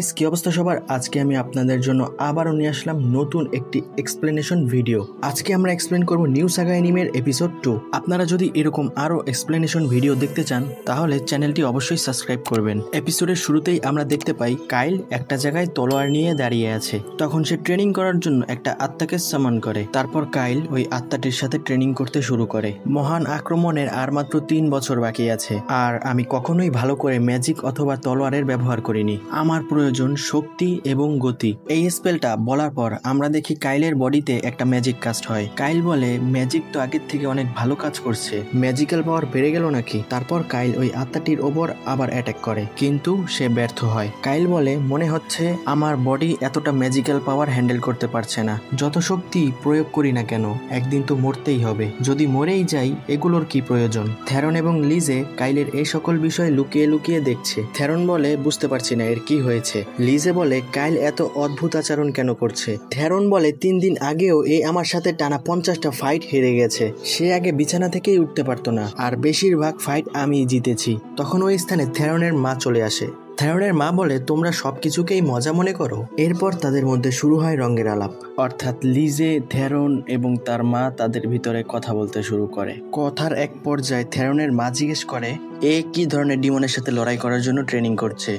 Guys, কি অবস্থা সবার? আজকে আমি আপনাদের জন্য আবারও নিয়ে আসলাম নতুন একটি এক্সপ্লেনেশন ভিডিও। আজকে আমরা এক্সপ্লেন করব নিউ সাগা অ্যানিমের এপিসোড 2। আপনারা যদি এরকম আরো এক্সপ্লেনেশন ভিডিও দেখতে চান তাহলে চ্যানেলটি অবশ্যই সাবস্ক্রাইব করবেন। এপিসোডের শুরুতেই আমরা দেখতে পাই কাইল একটা জায়গায় তলোয়ার নিয়ে দাঁড়িয়ে আছে। তখন সে ট্রেনিং করার জন্য একটা আত্মাকে সামান করে। তারপর কাইল ওই আত্মাটির সাথে ট্রেনিং করতে শুরু করে। মহান আক্রমণের আর মাত্র 3 বছর বাকি আছে, আর আমি কখনোই ভালো করে ম্যাজিক অথবা তলোয়ারের ব্যবহার করিনি। আমার প্রয়োজন শক্তি এবং গতি। এই স্পেলটা বলার পর আমরা দেখি কাইলের বডিতে একটা ম্যাজিক কাস্ট হয়। কাইল বলে, ম্যাজিক তো আগের থেকে অনেক ভালো কাজ করছে, ম্যাজিক্যাল পাওয়ার বেড়ে গেল নাকি? তারপর কাইল ওই আত্মাটির ওপর আবার অ্যাটাক করে, কিন্তু সে ব্যর্থ হয়। কাইল বলে, মনে হচ্ছে আমার বডি এতটা ম্যাজিক্যাল পাওয়ার হ্যান্ডেল করতে পারছে না। যত শক্তি প্রয়োগ করি না কেন, একদিন তো মরতেই হবে। যদি মরেই যাই, এগুলোর কি প্রয়োজন? থ্যারন এবং লিজে কাইলের এই সকল বিষয় লুকিয়ে লুকিয়ে দেখছে। থ্যারন বলে, বুঝতে পারছি না এর কি হয়েছে। লিজে বলে, কাইল এত অদ্ভুত আচরণ কেন করছে? থ্যারন বলে, 3 দিন আগেও এ আমার সাথে টানা 50টা ফাইট হেরে গেছে। সে আগে বিছানা থেকেই উঠতে পারতো না, আর বেশিরভাগ ফাইট আমি জিতেছি। তখন ওই স্থানে থ্যারনের মা চলে আসে। থ্যারনের মা বলে, তোমরা সবকিছুকেই মজা মনে করো। এরপর তাদের মধ্যে শুরু হয় রঙের আলাপ, অর্থাৎ লিজে, থ্যারন এবং তার মা তাদের ভিতরে কথা বলতে শুরু করে। কথার এক পর্যায়ে থ্যারনের মা জিজ্ঞেস করে, এ কি ধরনের ডিমনের সাথে লড়াই করার জন্য ট্রেনিং করছে?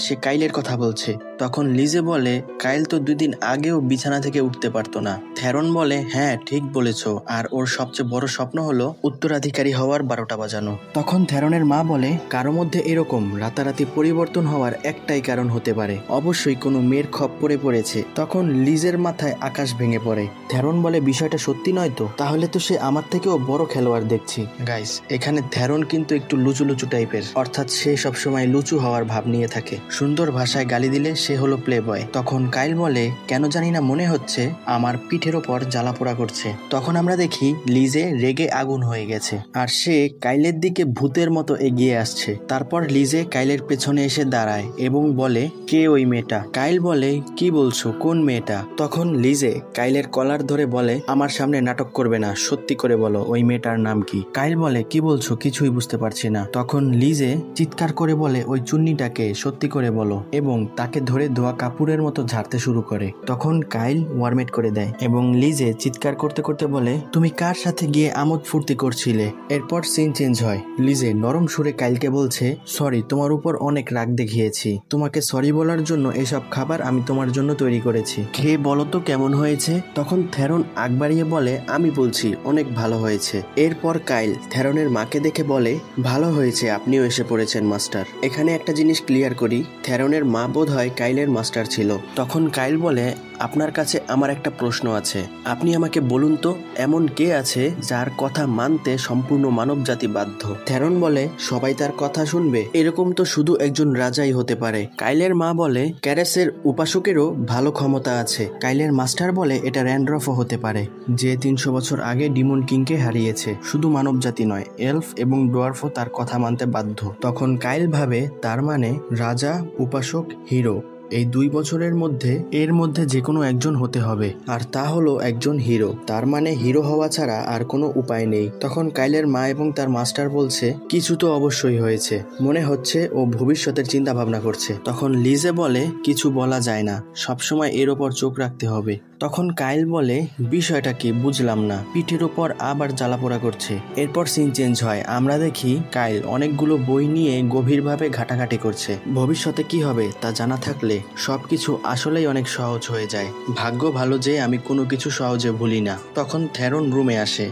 সে কাইলের কথা বলছে। তখন লিজে বলে, কাইল তো 2 দিন আগেও বিছানা থেকে উঠতে পারতো না। থ্যারন বলে, হ্যাঁ ঠিক বলেছো, আর ওর সবচেয়ে বড় স্বপ্ন হলো উত্তরাধিকারী হওয়ার 12টা বাজানো। তখন থ্যারনের মা বলে, কারো মধ্যে এরকম রাতারাতি পরিবর্তন হওয়ার একটাই কারণ হতে পারে, অবশ্যই কোনো মেয়ের খপ্পরে পড়েছে। তখন লিজের মাথায় আকাশ ভেঙে পড়ে। থ্যারন বলে, বিষয়টা সত্যি নয় তো? তাহলে তো সে আমার থেকেও বড় খেলোয়াড় দেখছি। গাইস, এখানে থ্যারন কিন্তু একটু লুচু লুচু টাইপের, অর্থাৎ সে সবসময় লুচু হওয়ার ভাব নিয়ে থাকে। সুন্দর ভাষায় গালি দিলে সে হলো প্লে বয়। তখন কাইল বলে, কেন জানি না মনে হচ্ছে আমার পিঠের ওপর জ্বালাপোড়া করছে। তখন আমরা দেখি লিজে রেগে আগুন হয়ে গেছে, আর সে কাইলের দিকে ভূতের মতো এগিয়ে আসছে। তারপর লিজে কাইলের পেছনে এসে দাঁড়ায় এবং বলে, কে ওই মেয়েটা? কাইল বলে, কি বলছো, কোন মেয়েটা? তখন লিজে কাইলের কলার ধরে বলে, আমার সামনে নাটক করবে না, সত্যি করে বলো ওই মেয়েটার নাম কি? কাইল বলে, কি বলছো, কিছুই বুঝতে পারছি না। তখন লিজে চিৎকার করে বলে, ওই চুন্নিটাকে, সত্যি করে বলো, এবং তাকে ধরে ধোয়া কাপড়ের মতো ঝাড়তে শুরু করে। তখন কাইল ওয়ার্মেট করে দেয় এবং লিজে চিৎকার করতে করতে বলে, তুমি কার সাথে গিয়ে আমোদ ফুর্তি করছিলে? এরপর সিন চেঞ্জ হয়। লিজে নরম সুরে কাইলকে বলছে, সরি, তোমার উপর অনেক রাগ দেখিয়েছি। তোমাকে সরি বলার জন্য এসব খাবার আমি তোমার জন্য তৈরি করেছি, খেয়ে বলো তো কেমন হয়েছে? তখন থ্যারন আগ বাড়িয়ে বলে, আমি বলছি অনেক ভালো হয়েছে। এরপর কাইল থ্যারনের মাকে দেখে বলে, ভালো হয়েছে আপনিও এসে পড়েছেন মাস্টার। এখানে একটা জিনিস ক্লিয়ার করি, থ্যারনের মা বোধ হয় কাইলের মাস্টার ছিল। তখন কাইল বলে, আপনার কাছে আমার একটা প্রশ্ন আছে, আপনি আমাকে বলুন তো, এমন কে আছে যার কথা মানতে সম্পূর্ণ মানব জাতি বাধ্য? থ্যারন বলে, সবাই তার কথা শুনবে? এরকম তো শুধু একজন রাজাই হতে পারে। কাইলের মা বলে, ক্যারেসের উপাসকেরও ভালো ক্ষমতা আছে। কাইলের মাস্টার বলে, এটা র্যান্ড্রফও হতে পারে, যে 300 বছর আগে ডিমন কিংকে হারিয়েছে। শুধু মানব জাতি নয়, এলফ এবং ডোয়ার্ফও তার কথা মানতে বাধ্য। তখন কাইল ভাবে, তার মানে রাজা, উপাসক, হিরো, এই 2 বছরের মধ্যে এর মধ্যে যে কোনো একজন হতে হবে, আর তা হলো একজন হিরো। তার মানে হিরো হওয়া ছাড়া আর কোনো উপায় নেই। তখন কাইলের মা এবং তার মাস্টার বলছে, কিছু তো অবশ্যই হয়েছে, মনে হচ্ছে ও ভবিষ্যতের চিন্তা ভাবনা করছে। তখন লিজে বলে, কিছু বলা যায় না, সবসময় এর ওপর চোখ রাখতে হবে। তখন কাইল বলে, বিষয়টা কি বুঝলাম না, পিঠের ওপর আবার জ্বালাপোড়া করছে। এরপর সিন চেঞ্জ হয়। আমরা দেখি কাইল অনেকগুলো বই নিয়ে গভীরভাবে ঘাটাঘাটি করছে। ভবিষ্যতে কি হবে তা জানা থাকলে সবকিছু আসলেই অনেক সহজ হয়ে যায়। ভাগ্য ভালো যে আমি কোনো কিছু সহজে ভুলি না। তখন থ্যারন রুমে আসে।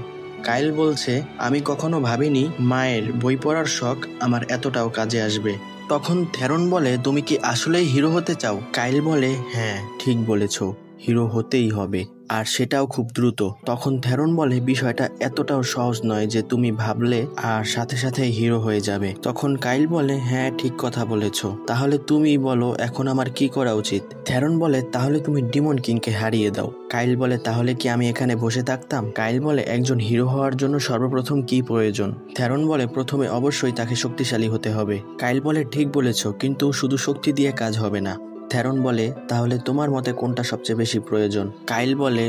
কাইল বলছে, আমি কখনো ভাবিনি মায়ের বই পড়ার শখ আমার এতটাও কাজে আসবে। তখন থ্যারন বলে, তুমি কি আসলেই হিরো হতে চাও? কাইল বলে, হ্যাঁ ঠিক বলেছ, হিরো হতেই হবে, আর সেটাও খুব দ্রুত। তখন থ্যারন বলে, বিষয়টা এতটাও সহজ নয় যে তুমি ভাবলে আর সাথে সাথে হিরো হয়ে যাবে। তখন কাইল বলে, হ্যাঁ ঠিক কথা বলেছ, তাহলে তুমি বলো এখন আমার কি করা উচিত? থ্যারন বলে, তাহলে তুমি ডিমন কিংকে হারিয়ে দাও। কাইল বলে, তাহলে কি আমি এখানে বসে থাকতাম? কাইল বলে, একজন হিরো হওয়ার জন্য সর্বপ্রথম কি প্রয়োজন? থ্যারন বলে, প্রথমে অবশ্যই তাকে শক্তিশালী হতে হবে। কাইল বলে, ঠিক বলেছ, কিন্তু শুধু শক্তি দিয়ে কাজ হবে না। থ্যারন বলে, তাহলে তোমার মতে কোনটা সবচেয়ে বেশি প্রয়োজন? কাইল বলে,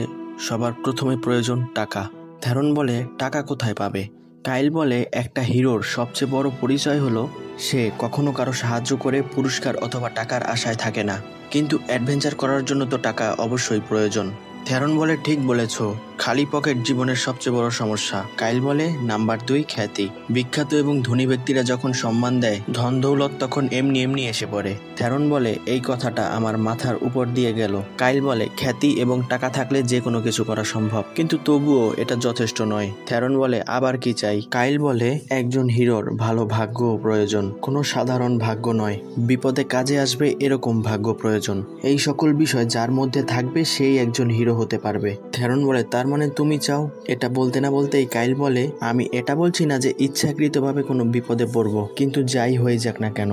সবার প্রথমে প্রয়োজন টাকা। থ্যারন বলে, টাকা কোথায় পাবে? কাইল বলে, একটা হিরোর সবচেয়ে বড় পরিচয় হলো সে কখনো কারো সাহায্য করে পুরস্কার অথবা টাকার আশায় থাকে না, কিন্তু অ্যাডভেঞ্চার করার জন্য তো টাকা অবশ্যই প্রয়োজন। থ্যারন বলে, ঠিক বলেছ, খালি পকেট জীবনের সবচেয়ে বড় সমস্যা। কাইল বলে, নাম্বার 2, খ্যাতি। বিখ্যাত এবং ধনী ব্যক্তিরা যখন সম্মান দেয়, ধন দৌলত তখন এমনি এমনি এসে পড়ে। থ্যারন বলে, এই কথাটা আমার মাথার উপর দিয়ে গেল। কাইল বলে, খ্যাতি এবং টাকা থাকলে যে কোনো কিছু করা সম্ভব, কিন্তু তবুও এটা যথেষ্ট নয়। থ্যারন বলে, আবার কি চাই? কাইল বলে, একজন হিরোর ভালো ভাগ্য প্রয়োজন, কোনো সাধারণ ভাগ্য নয়। বিপদে কাজে আসবে এরকম ভাগ্য প্রয়োজন। এই সকল বিষয় যার মধ্যে থাকবে সেই একজন হিরো হতে পারবে। থ্যারন বলে, তার মানে তুমি চাও? এটা বলতে না বলতেই কাইল বলে, আমি এটা বলছি না যে ইচ্ছাকৃতভাবে কোনো বিপদে পড়ব, কিন্তু যাই হয়ে যাক না কেন,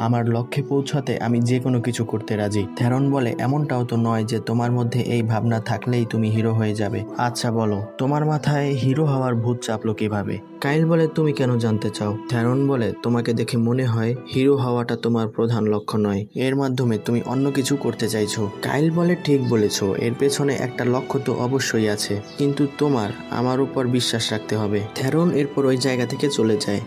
আমার লক্ষ্যে পৌঁছাতে আমি যে কোনো কিছু করতে রাজি। থ্যারন বলে, এমনটাও তো নয় যে তোমার মধ্যে এই ভাবনা থাকলেই তুমি হিরো হয়ে যাবে। আচ্ছা বলো, তোমার মাথায় হিরো হওয়ার ভূত চাপলো কিভাবে? কাইল বলে, তুমি কেন জানতে চাও? থ্যারন বলে, তোমাকে দেখে মনে হয় হিরো হওয়াটা তোমার প্রধান লক্ষ্য নয়, এর মাধ্যমে তুমি অন্য কিছু করতে চাইছো। কাইল বলে, ঠিক বলেছো, এর পেছনে একটা লক্ষ্য তো অবশ্যই আছে, কিন্তু তোমার আমার উপর বিশ্বাস রাখতে হবে। থ্যারন এরপর ওই জায়গা থেকে চলে যায়।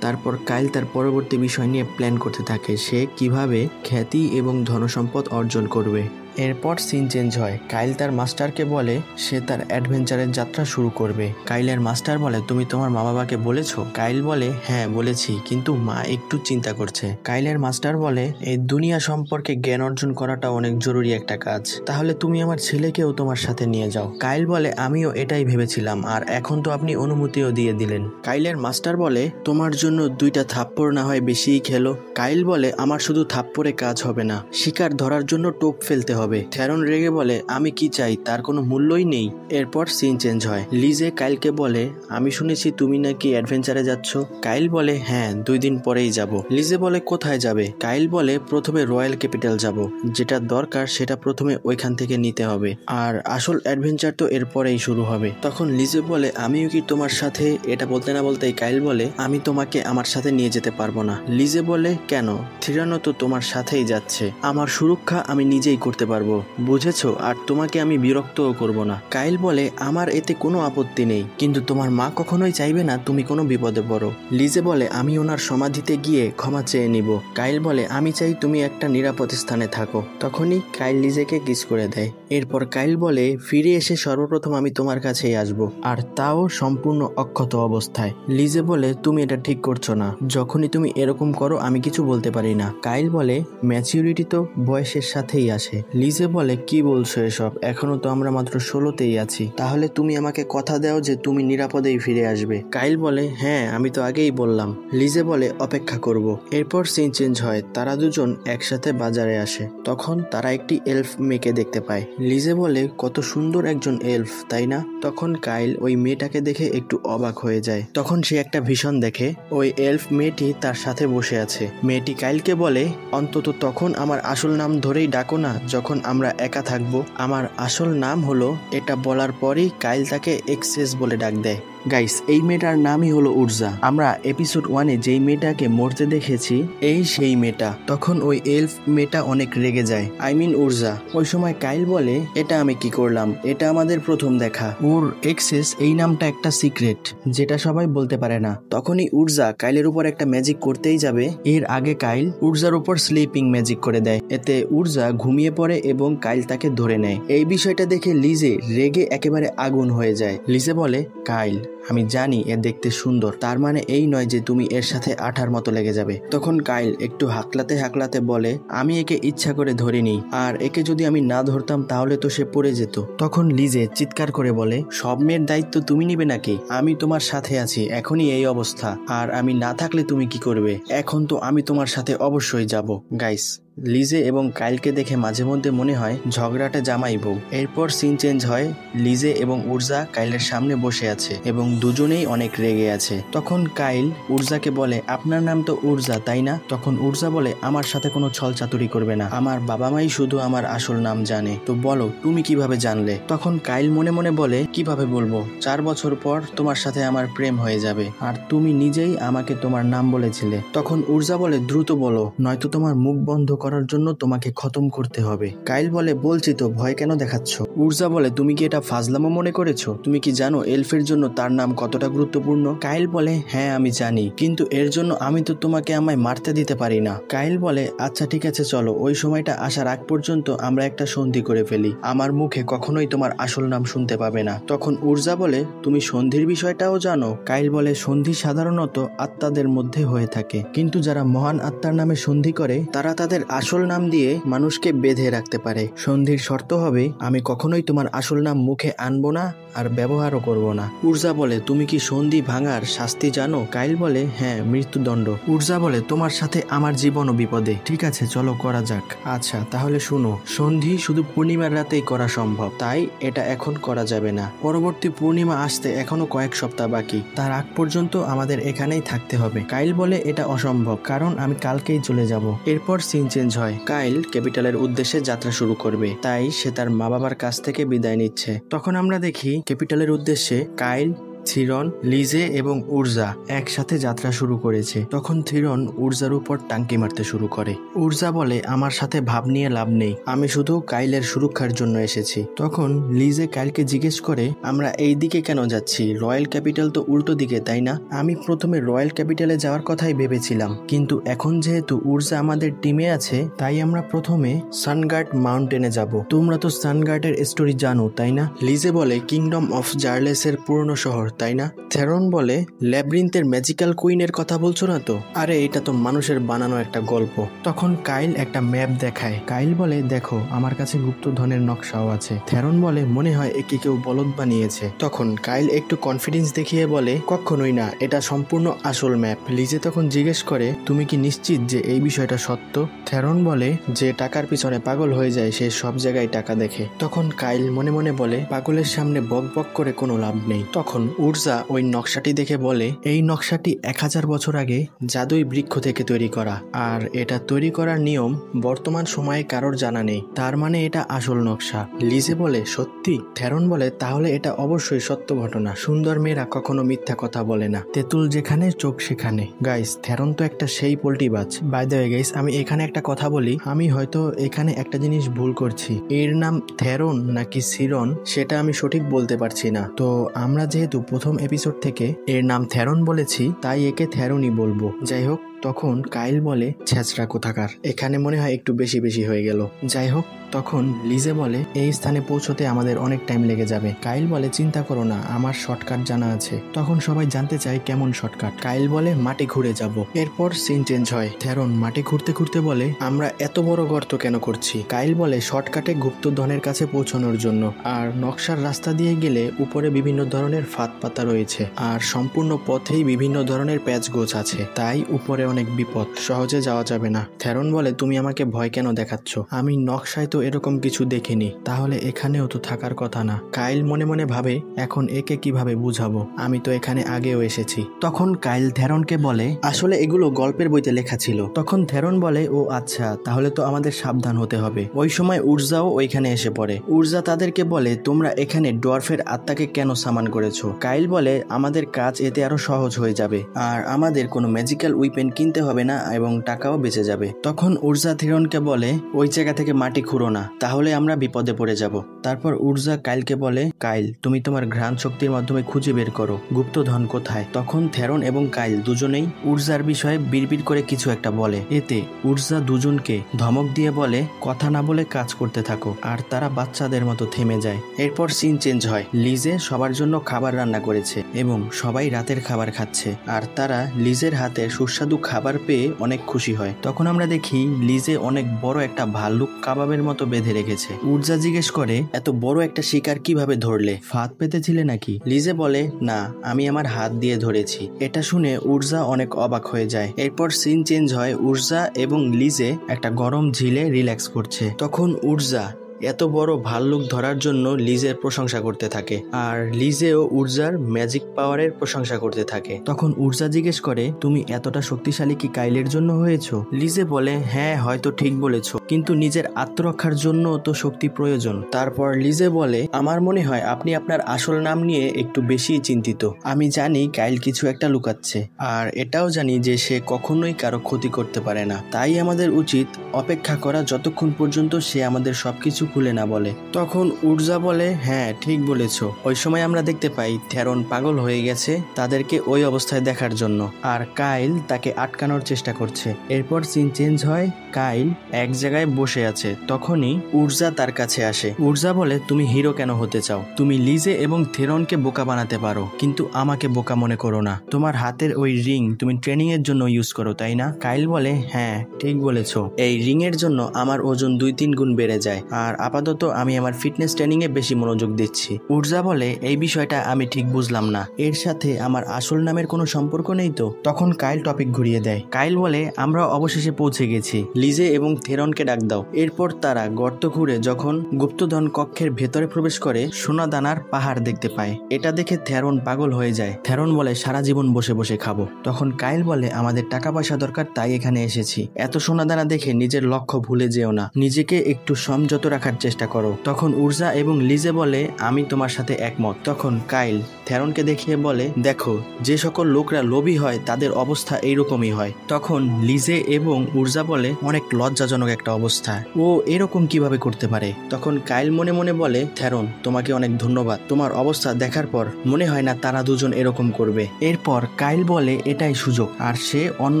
তারপর কাইল তার পরবর্তী বিষয় নিয়ে প্ল্যান করতে থাকে, সে কিভাবে খ্যাতি এবং ধনসম্পদ অর্জন করবে। এরপর সিন চেঞ্জ হয়। কাইল তার মাস্টারকে বলে সে তার অ্যাডভেঞ্চারের যাত্রা শুরু করবে। কাইলের মাস্টার বলে, তুমি তোমার মা বাবাকে বলেছো? কাইল বলে, হ্যাঁ বলেছি, কিন্তু মা একটু চিন্তা করছে। কাইলের মাস্টার বলে, এই দুনিয়া সম্পর্কে জ্ঞান অর্জন করাটা অনেক জরুরি একটা কাজ, তাহলে তুমি আমার ছেলেকেও তোমার সাথে নিয়ে যাও। কাইল বলে, আমিও এটাই ভেবেছিলাম, আর এখন তো আপনি অনুমতিও দিয়ে দিলেন। কাইলের মাস্টার বলে, তোমার জন্য 2টা থাপ্পড় না হয় বেশিই খেলো। কাইল বলে, আমার শুধু থাপ্পড়ে কাজ হবে না, শিকার ধরার জন্য টোপ ফেলতে হবে। থ্যারন রেগে বলে, আমি কি চাই তার কোনো মূল্যই নেই। এরপর সিন চেঞ্জ হয়। লিজে কাইলকে বলে, আমি শুনেছি তুমি নাকি অ্যাডভেঞ্চারে যাচ্ছ। কাইল বলে, হ্যাঁ 2 দিন পরেই যাব। লিজে বলে, কোথায় যাবে? কাইল বলে, প্রথমে রয়্যাল ক্যাপিটাল যাব, যেটা দরকার সেটা প্রথমে ওইখান থেকে নিতে হবে, আর আসল অ্যাডভেঞ্চার তো এরপরেই শুরু হবে। তখন লিজে বলে, আমিও কি তোমার সাথে? এটা বলতে না বলতেই কাইল বলে, আমি তোমাকে আমার সাথে নিয়ে যেতে পারবো না। লিজে বলে, কেন? থিরানো তো তোমার সাথেই যাচ্ছে, আমার সুরক্ষা আমি নিজেই করতে পারবো, বুঝেছো? আর তোমাকে আমি বিরক্তও করব না। কাইল বলে, আমার এতে কোনো আপত্তি নেই, কিন্তু তোমার মা কখনোই চাইবে না তুমি কোনো বিপদে পড়ো। লিজে বলে, আমি ওনার সমাধিতে গিয়ে ক্ষমা চেয়ে নিব। কাইল বলে, আমি চাই তুমি একটা নিরাপদ স্থানে থাকো। তখনই কাইল লিজেকে কিস করে দেয়। এরপর কাইল বলে, ফিরে এসে সর্বপ্রথম আমি তোমার কাছেই আসবো, আর তাও সম্পূর্ণ অক্ষত অবস্থায়। লিজে বলে, তুমি এটা ঠিক করছো না, যখনই তুমি এরকম করো আমি কিছু বলতে পারি না। কাইল বলে, ম্যাচিউরিটি তো বয়সের সাথেই আসে। লিজে বলে, কি বলছো এসব? এখনো তো আমরা মাত্র 16তেই আছি, তাহলে তুমি আমাকে কথা দাও যে তুমি নিরাপদেই ফিরে আসবে। কাইল বলে, হ্যাঁ আমি তো আগেই বললাম। লিজে বলে, অপেক্ষা করব। এরপর সিন চেঞ্জ হয়। তারা দুজন একসাথে বাজারে আসে। তখন তারা একটি এলফ মেয়েকে দেখতে পায়। লিজে বলে, কত সুন্দর একজন এলফ, তাই না? তখন কাইল ওই মেয়েটাকে দেখে একটু অবাক হয়ে যায়। তখন সে একটা ভিশন দেখে, ওই এলফ মেয়েটি তার সাথে বসে আছে। মেয়েটি কাইলকে বলে, অন্তত তখন আমার আসল নাম ধরেই ডাকো না যখন আমরা একা থাকবো। আমার আসল নাম হলো, এটা বলার পরই কাইল তাকে এক্সেস বলে ডাক দেয়। গাইস, এই মেয়েটার নামই হলো উর্জা। আমরা এপিসোড 1-এ যেই মেয়েটাকে মরতে দেখেছি, এই সেই মেয়েটা। তখন ওই এলফ মেয়েটা অনেক রেগে যায়, আই মিন উর্জা। ওই সময় কাইল বলে, এটা আমি কি করলাম? এটা আমাদের প্রথম দেখা। ওর এক্সেস এই নামটা একটা সিক্রেট, যেটা সবাই বলতে পারে না। তখনই উর্জা কাইলের উপর একটা ম্যাজিক করতেই যাবে, এর আগে কাইল উর্জার উপর স্লিপিং ম্যাজিক করে দেয়। এতে উর্জা ঘুমিয়ে পড়ে এবং কাইল তাকে ধরে নেয়। এই বিষয়টা দেখে লিজে রেগে একেবারে আগুন হয়ে যায়। লিজে বলে, কাইল, আমি জানি এ দেখতে সুন্দর, তার মানে এই নয় যে তুমি এর সাথে আঠার মতো লেগে যাবে। তখন কাইল একটু হাকলাতে হাকলাতে বলে, আমি একে ইচ্ছা করে ধরিনি, আর একে যদি আমি না ধরতাম তাহলে তো সে পড়ে যেত। তখন লিজে চিৎকার করে বলে, সব মেয়ের দায়িত্ব তুমি নিবে নাকি? আমি তোমার সাথে আছি, এখনই এই অবস্থা, আর আমি না থাকলে তুমি কি করবে? এখন তো আমি তোমার সাথে অবশ্যই যাব। গাইস, লিজে এবং কাইলকে দেখে মাঝে মধ্যে মনে হয় ঝগড়াটা জামাই বউ। এরপর সিন চেঞ্জ হয়। লিজে এবং উর্জা কাইলের সামনে বসে আছে এবং দুজনেই অনেক রেগে আছে। তখন কাইল উর্জাকে বলে, আপনার নাম তো উর্জা, তাই না? তখন উর্জা বলে, আমার সাথে কোনো ছল চাতুরি করবে না, আমার বাবা মাই শুধু আমার আসল নাম জানে, তো বলো তুমি কিভাবে জানলে? তখন কাইল মনে মনে বলে, কিভাবে বলবো? 4 বছর পর তোমার সাথে আমার প্রেম হয়ে যাবে, আর তুমি নিজেই আমাকে তোমার নাম বলেছিলে। তখন উর্জা বলে, দ্রুত বলো, নয়তো তোমার মুখ বন্ধ করার জন্য তোমাকে খতম করতে হবে। কাইল বলে, বলছি তো, ভয় কেন দেখাচ্ছ? উর্জা বলে তুমি কি এটা ফাজলামো মনে করেছো? তুমি কি জানো এলফের জন্য তার নাম কতটা গুরুত্বপূর্ণ? কাইল বলে হ্যাঁ আমি জানি, কিন্তু এর জন্য আমি তো তোমাকে আমায় মারতে দিতে পারি না। কাইল বলে আচ্ছা ঠিক আছে চলো, ওই সময়টা আসার আগ পর্যন্ত আমরা একটা সন্ধি করে ফেলি, আমার মুখে কখনোই তোমার আসল নাম শুনতে পাবে না। তখন উর্জা বলে তুমি সন্ধির বিষয়টাও জানো? কাইল বলে সন্ধি সাধারণত আত্মাদের মধ্যে হয়ে থাকে, কিন্তু যারা মহান আত্মার নামে সন্ধি করে তারা তাদের আসল নাম দিয়ে মানুষকে বেঁধে রাখতে পারে। সন্ধির শর্ত হবে আমি কখনোই তোমার আসল নাম মুখে আনবো না আর ব্যবহারও করব না। উর্জা বলে তুমি কি সন্ধি ভাঙার শাস্তি জানো? কাইল বলে হ্যাঁ, মৃত্যুদণ্ড। উর্জা বলে তোমার সাথে আমার জীবনও বিপদে। ঠিক আছে চলো করা যাক। আচ্ছা তাহলে শুনো, সন্ধি শুধু পূর্ণিমার রাতেই করা সম্ভব, তাই এটা এখন করা যাবে না। পরবর্তী পূর্ণিমা আসতে এখনো কয়েক সপ্তাহ বাকি, তার আগ পর্যন্ত আমাদের এখানেই থাকতে হবে। কাইল বলে এটা অসম্ভব, কারণ আমি কালকেই চলে যাব। এরপর সিন চেঞ্জ হয়, কাইল ক্যাপিটালের উদ্দেশ্যে যাত্রা শুরু করবে, তাই সে তার মা বাবার কাছ থেকে বিদায় নিচ্ছে। তখন আমরা দেখি ক্যাপিটালের উদ্দেশ্যে কাইল, থিরন, লিজে এবং উর্জা একসাথে যাত্রা শুরু করেছে। তখন থিরন উর্জার উপর টাঙ্কি মারতে শুরু করে। উর্জা বলে আমার সাথে ভাব নিয়ে লাভ নেই, আমি শুধু কাইলের সুরক্ষার জন্য এসেছি। তখন লিজে কাইলকে জিজ্ঞেস করে আমরা এই দিকে কেন যাচ্ছি? রয়্যাল ক্যাপিটাল তো উল্টো দিকে, তাই না? আমি প্রথমে রয়্যাল ক্যাপিটালে যাওয়ার কথাই ভেবেছিলাম, কিন্তু এখন যেহেতু উর্জা আমাদের টিমে আছে তাই আমরা প্রথমে সানগার্ড মাউন্টেনে যাব। তোমরা তো সানগার্ডের স্টোরি জানো তাই না? লিজে বলে কিংডম অফ জার্লেসের পুরনো শহর, তাই না? থেরন বলে ল্যাব্রিন্থের ম্যাজিক্যাল কুইনের কথা বলছো না তো? আরে এটা তো মানুষের বানানো একটা গল্প। তখন কাইল একটা ম্যাপ দেখায়। কাইল বলে দেখো আমার কাছে গুপ্তধনের নকশাও আছে। থেরন বলে মনে হয় একে কেউ বলদ বানিয়েছে। তখন কাইল একটু কনফিডেন্স দেখিয়ে বলে কখনোই না, এটা সম্পূর্ণ আসল ম্যাপ। লিজে তখন জিজ্ঞেস করে তুমি কি নিশ্চিত যে এই বিষয়টা সত্য? থেরন বলে যে টাকার পিছনে পাগল হয়ে যায় সে সব জায়গায় টাকা দেখে। তখন কাইল মনে মনে বলে পাগলের সামনে বক বক করে কোনো লাভ নেই। তখন উর্জা ওই নকশাটি দেখে বলে এই নকশাটি 1000 বছর আগে জাদুই বৃক্ষ থেকে তৈরি করা, আর এটা তৈরি করার নিয়ম বর্তমান সময়ে কারোর জানা নেই, তার মানে এটা আসল নকশা। লিজে বলে সত্যি? থেরন বলে তাহলে এটা অবশ্যই সত্য ঘটনা, সুন্দর মেয়েরা কখনো মিথ্যা কথা বলে না, তেঁতুল যেখানে চোখ সেখানে। গাইস থেরন তো একটা সেই পোল্টিবাজ। বাই দ্য ওয়ে গাইস আমি এখানে একটা কথা বলি, আমি হয়তো এখানে একটা জিনিস ভুল করছি, এর নাম থেরন নাকি সিরন সেটা আমি সঠিক বলতে পারছি না। তো আমরা যেহেতু প্রথম এপিসোড থেকে এর নাম থেরন বলেছি তাই একে থেরনই বলবো। যাই হোক, তখন কাইল বলে ছেঁচড়া কোথাকার, এখানে মনে হয় একটু বেশি বেশি হয়ে গেল। যাই হোক, তখন লিজে বলে এই স্থানে পৌঁছতে আমাদের অনেক টাইম লেগে যাবে। কাইল বলে চিন্তা করো না, আমার শর্টকাট জানা আছে। তখন সবাই জানতে চায় কেমন শর্টকাট। কাইল বলে মাটি ঘুরে যাব। এরপর সিন চেঞ্জ হয়, থেরন মাটি ঘুরতে ঘুরতে বলে আমরা এত বড় গর্ত কেন করছি? কাইল বলে শর্টকাটে গুপ্তধনের কাছে পৌঁছানোর জন্য, আর নকশার রাস্তা দিয়ে গেলে উপরে বিভিন্ন ধরনের ফাঁদ পাতা রয়েছে, আর সম্পূর্ণ পথেই বিভিন্ন ধরনের প্যাচ গোছ আছে, তাই উপরে অনেক বিপদ, সহজে যাওয়া যাবে না। থেরন বলে তুমি আমাকে ভয় কেন দেখাচ্ছ? আমি নকশায় তো এরকম কিছু দেখিনি, তাহলে এখানেও তো থাকার কথা না। কাইল মনে মনে ভাবে এখন একে কিভাবে বুঝাবো, আমি তো এখানে আগেও এসেছি। তখন কাইল থেরনকে বলে আসলে এগুলো গল্পের বইতে লেখা ছিল। তখন থেরন বলে ও আচ্ছা, তাহলে তো আমাদের সাবধান হতে হবে। ওই সময় উর্জাও ওইখানে এসে পড়ে। উর্জা তাদেরকে বলে তোমরা এখানে ডোয়ার্ফের আত্মাকে কেন সামান করেছো? কাইল বলে আমাদের কাজ এতে আরো সহজ হয়ে যাবে, আর আমাদের কোনো ম্যাজিক্যাল উইপেন কিনতে হবে না এবং টাকাও বেঁচে যাবে। তখন উর্জা থিরনকে বলে ওই জায়গা থেকে মাটি খুঁড়ো না, তাহলে আমরা বিপদে পড়ে যাব। তারপর উর্জা কাইলকে বলে কাইল তুমি তোমার ঘ্রাণ শক্তির মাধ্যমে খুঁজে বের করো গুপ্তধন কোথায়। তখন থেরন এবং কাইল দুজনেই উর্জার বিষয়ে বিড়বিড় করে কিছু একটা বলে। এতে উর্জা দুজনকে ধমক দিয়ে বলে কথা না বলে কাজ করতে থাকো, আর তারা বাচ্চাদের মতো থেমে যায়। এরপর সিন চেঞ্জ হয়, লিজে সবার জন্য খাবার রান্না করেছে এবং সবাই রাতের খাবার খাচ্ছে, আর তারা লিজের হাতে সুস্বাদু খাবার পেয়ে অনেক খুশি হয়। তখন আমরা দেখি লিজে অনেক বড় একটা ভাল্লুক কাবাবের মতো বেঁধে রেখেছে। উর্জা জিজ্ঞেস করে এত বড় একটা শিকার কিভাবে ধরলে? ফাঁদ পেতেছিলে নাকি? লিজে বলে না, আমি আমার হাত দিয়ে ধরেছি। এটা শুনে উর্জা অনেক অবাক হয়ে যায়। এরপর সিন চেঞ্জ হয়, উর্জা এবং লিজে একটা গরম ঝিলে রিল্যাক্স করছে। তখন উর্জা এত বড় ভাল্লুক ধরার জন্য লিজের প্রশংসা করতে থাকে, আর লিজেও উর্জার ম্যাজিক পাওয়ারের প্রশংসা করতে থাকে। তখন উর্জা জিজ্ঞেস করে তুমি এতটা শক্তিশালী কি কাইলের জন্য হয়েছো? লিজে বলে হ্যাঁ হয়তো ঠিক বলেছো, কিন্তু নিজের আত্মরক্ষার জন্য তো শক্তি প্রয়োজন। তারপর লিজে বলে আমার মনে হয় আপনি আপনার আসল নাম নিয়ে একটু বেশি চিন্তিত। আমি জানি কাইল কিছু একটা লুকাচ্ছে, আর এটাও জানি যে সে কখনোই কারো ক্ষতি করতে পারে না, তাই আমাদের উচিত অপেক্ষা করা যতক্ষণ পর্যন্ত সে আমাদের সবকিছু ভুলে না বলে। তখন উর্জা বলে, হ্যাঁ ঠিক বলেছো। ওই সময় আমরা দেখতে পাই থেরন পাগল হয়ে গেছে তাদেরকে ওই অবস্থায় দেখার জন্য, আর কাইল তাকে আটকানোর চেষ্টা করছে। এরপর সিন চেঞ্জ হয়, কাইল এক জায়গায় বসে আছে। তখনই উর্জা তার কাছে আসে। উর্জা বলে, তুমি হিরো কেন হতে চাও? তুমি লিজে এবং থেরনকে বোকা বানাতে পারো, কিন্তু আমাকে বোকা মনে করো না। তোমার হাতের ওই রিং তুমি ট্রেনিং এর জন্য ইউজ করো, তাই না? কাইল বলে, হ্যাঁ ঠিক বলেছো। এই রিং এর জন্য আমার ওজন 2-3 গুণ বেড়ে যায়, আর আপাতত আমি আমার ফিটনেস ট্রেনিং এ বেশি মনোযোগ দিচ্ছি। উর্জা বলে, এই বিষয়টা আমি ঠিক বুঝলাম না, এর সাথে আমার আসল নামের কোনো সম্পর্ক নেই তো? তখন কাইল টপিক ঘুরিয়ে দেয়। কাইল বলে, আমরা অবশেষে পৌঁছে গেছি, লিজে এবং থেরনকে ডাক দাও। এরপর তারা গর্ত ঘুরে যখন গুপ্তধন কক্ষের ভেতরে প্রবেশ করে সোনাদানার পাহাড় দেখতে পায়। এটা দেখে থেরন পাগল হয়ে যায়। থেরন বলে, সারা জীবন বসে বসে খাবো। তখন কাইল বলে, আমাদের টাকা পয়সা দরকার, তাই এখানে এসেছি। এত সোনাদানা দেখে নিজের লক্ষ্য ভুলে যেও না, নিজেকে একটু সংযত রাখার চেষ্টা করো। তখন উর্জা এবং লিজে বলে, আমি তোমার সাথে একমত। তখন কাইল থেরনকে দেখিয়ে বলে, দেখো যে সকল লোকরা লোভী হয় তাদের অবস্থা এইরকমই হয়। তখন লিজে এবং উর্জা বলে, অনেক লজ্জাজনক একটা অবস্থা, ও এরকম কিভাবে করতে পারে? তখন কাইল মনে মনে বলে, থেরন তোমাকে অনেক ধন্যবাদ, তোমার অবস্থা দেখার পর মনে হয় না তারা দুজন এরকম করবে। এরপর কাইল বলে, এটাই সুযোগ, আর সে অন্য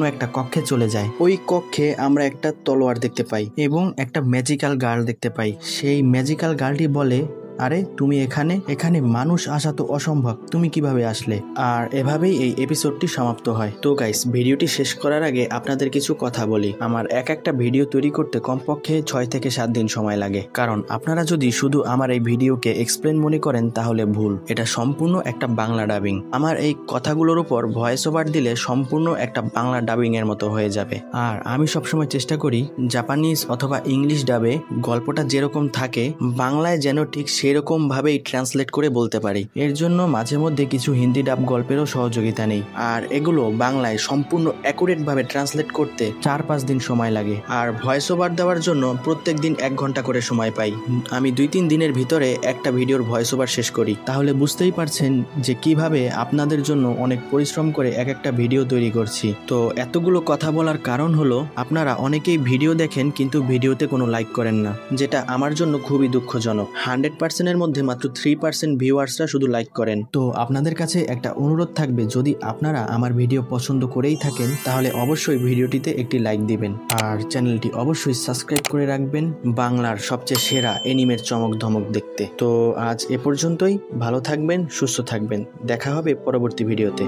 একটা কক্ষে চলে যায়। ওই কক্ষে আমরা একটা তলোয়ার দেখতে পাই এবং একটা ম্যাজিক্যাল গার্ল দেখতে পাই। সেই ম্যাজিক্যাল গার্লটি বলে, আরে তুমি এখানে মানুষ আসা তো অসম্ভব, তুমি কিভাবে আসলে? আর এভাবেই এই এপিসোডটি সমাপ্ত হয়। তো গাইস, ভিডিওটি শেষ করার আগে আপনাদের কিছু কথা বলি। আমার একটা ভিডিও তৈরি করতে কমপক্ষে 6 থেকে 7 দিন সময় লাগে, কারণ আপনারা যদি শুধু আমার এই ভিডিওকে এক্সপ্লেন মনে করেন তাহলে ভুল। এটা সম্পূর্ণ একটা বাংলা ডাবিং। আমার এই কথাগুলোর উপর ভয়েস ওভার দিলে সম্পূর্ণ একটা বাংলা ডাবিং এর মতো হয়ে যাবে। আর আমি সবসময় চেষ্টা করি জাপানিজ অথবা ইংলিশ ডাবে গল্পটা যেরকম থাকে বাংলায় যেন ঠিক সেরকম ভাবেই ট্রান্সলেট করে বলতে পারি। এর জন্য মাঝে মধ্যে কিছু হিন্দি ডাব গল্পেরও সহযোগিতা নেই, আর এগুলো বাংলায় সম্পূর্ণ অ্যাকুরেট ভাবে ট্রান্সলেট করতে 4-5 দিন সময় লাগে। আর ভয়েস ওভার দেওয়ার জন্য প্রত্যেক দিন 1 ঘন্টা করে সময় পাই। আমি 2-3 দিনের ভিতরে একটা ভিডিওর ভয়েস ওভার শেষ করি। তাহলে বুঝতেই পারছেন যে কিভাবে আপনাদের জন্য অনেক পরিশ্রম করে একটা ভিডিও তৈরি করছি। তো এতগুলো কথা বলার কারণ হলো, আপনারা অনেকেই ভিডিও দেখেন কিন্তু ভিডিওতে কোনো লাইক করেন না, যেটা আমার জন্য খুবই দুঃখজনক। 100% এর মধ্যে মাত্র 3% ভিউয়ার্সরা শুধু লাইক করেন। তো আপনাদের কাছে একটা অনুরোধ থাকবে, যদি আপনারা আমার ভিডিও পছন্দ করেই থাকেন তাহলে অবশ্যই ভিডিওটিতে একটি লাইক দিবেন, আর চ্যানেলটি অবশ্যই সাবস্ক্রাইব করে রাখবেন বাংলার সবচেয়ে সেরা এনিমের চমক ধমক দেখতে। তো আজ এ পর্যন্তই, ভালো থাকবেন, সুস্থ থাকবেন, দেখা হবে পরবর্তী ভিডিওতে।